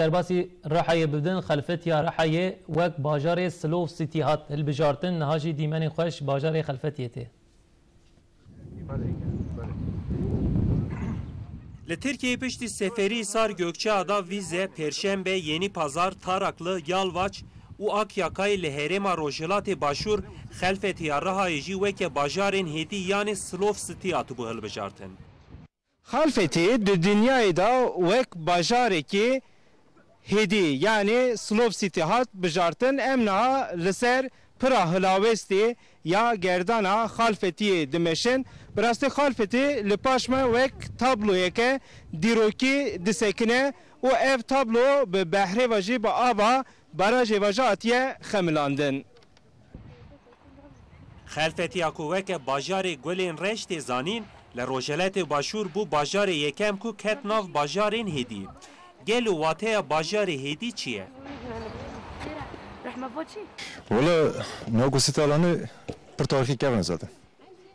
درباسی رحای بدن خلفت یا رحای وک باجار سلوف سیتی هات البجارتن نهاجی دیمن خوش باجار خلفتیته. Türkiye pişti seferi sar Gökçeada vize Perşembe Yeni Pazar Taraklı Yalvaç u Akyakay leherema rojelatê başûr xelfetiya rihayê weke bajarên hêdî yani Slov City bu hilbijartin. Xelfetî di dünyayê da wek bajarekî hêdî yani Slov City hat bijartin em niha li ser pira hilavestê ya gerdana xelfetiyê dimeşin. Bi rastî xelfetî li paş me wek tabloyeke dîrokî disekine û ev tablo bi behrê ve jî bi ava barajê ve jî hatiye xemilandin. Xelfetiya ku weke bajarê gulên reş tê zanîn li rojelatê başûr bû bajarê yekem ku ket nav bajarên hêdî. Gel û wateya bajarê hêdî çi ye? Valla ناگو سیت آلانه پر تاریخی کردن zaten.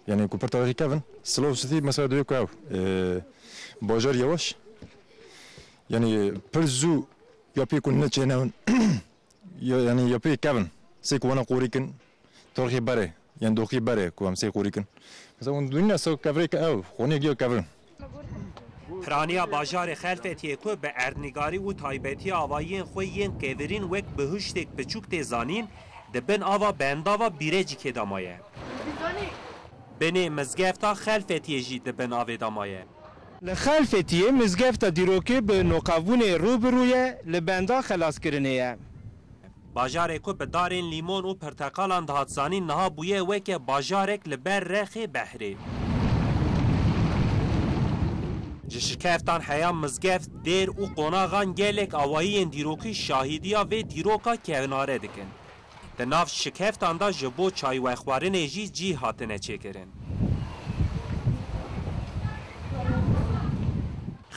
Yani ku per tarihi kevin, Slov City mesela diyor ki bajar yavaş. Yani per zu yapı kunne çenevin. Yani yapı kevin. Se ku ana qorikin tarihi bare. Yani doki bare ku am se qorikin. Mesela on dünya so kavre ka ev, xone giyo kavrin. Piraniya bajarê xelfetiyê ku bi erdnigarî û taybetiya avayên xwe yên kevirîn wek bi hiştek biçûk tê zanîn dibin ava bendava bîrecikê damaye. Benê mizgefta xelfetiyê jî dibin avê damaye. Li xelfetiyê mizgefta dîrokê bi noqavûnê rûbirû ye li benda xelaskirinê ye. Bajarê ku bi darên lîmon û pirteqalan dihat zanîn niha bûye weke bajarek li ber rexê behrê. Ji şikeftan heya mizgeft dêr û qonaxan gelek awayiyên dîrokî şahîdiya vê dîroka kevnare dikin. Di nav şikeftan da ji bo çaywexwarinê jî cî hatine çêkirin.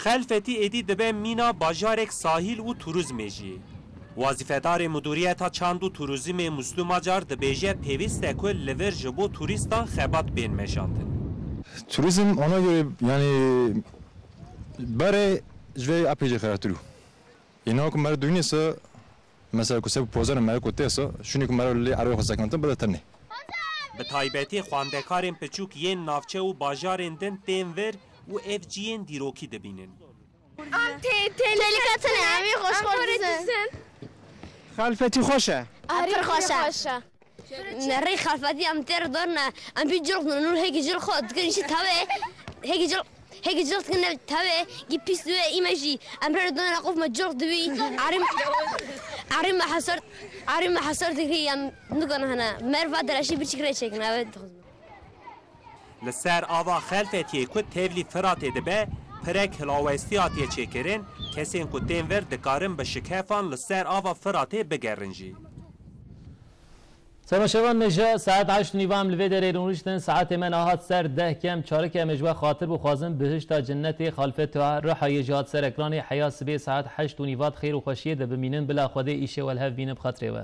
Xelfetî êdî dibe mîna bajarek sahîl û turizmê jî. Wazîfedarê Mudûriyeta Çand û Turizmê Müslüm Acar dibêje pêwîst e ku li vir ji bo turîstan xebat bên meşandin. Turizm ona göre yani bare jve apêce xeratîrû. Yine ku mer dünyasa mesela ku sev pozarın mer ku tesa şunu ku mer li arwe xwesekantin bide terne. Bi taybetî xwandekarên piçûk yên navçe û bajarên din tên vir û ev ciyên dîrokî dibînin. Telikatine emî xweşxwar Xelfetî xweş e. pir xweş e. Nerê xelfetî em têr dorne em bî cilxin nû hêkî cilx xwe dikin jî tevê hêkî cilx dikin tevê gî pîs wê îme jî em rê dona qof me cilx dibî arî me hesar dikirî em nikane hene merva dereşî biçîk rê çêkin ew dixwazim. Li ser ava xelfetiyê ku tevlî Firatê dibe pirek hilawestî hatiye çêkirin kesên ku tên vir dikarin bi şikefan li ser ava Firatê bigerin jî. سماشوان مجا ساعت 8 نیوام لوی در رونشتن ساعت من آهات سر 10 کم چارک مجوا خاطر بخوازم بهشت جنتی خلفت و رحای جهات سر اکران حیاس به ساعت 8 نیوات خیر و خوشیه ده بمینن بلا خود ایشه و الهف بینم خاطره و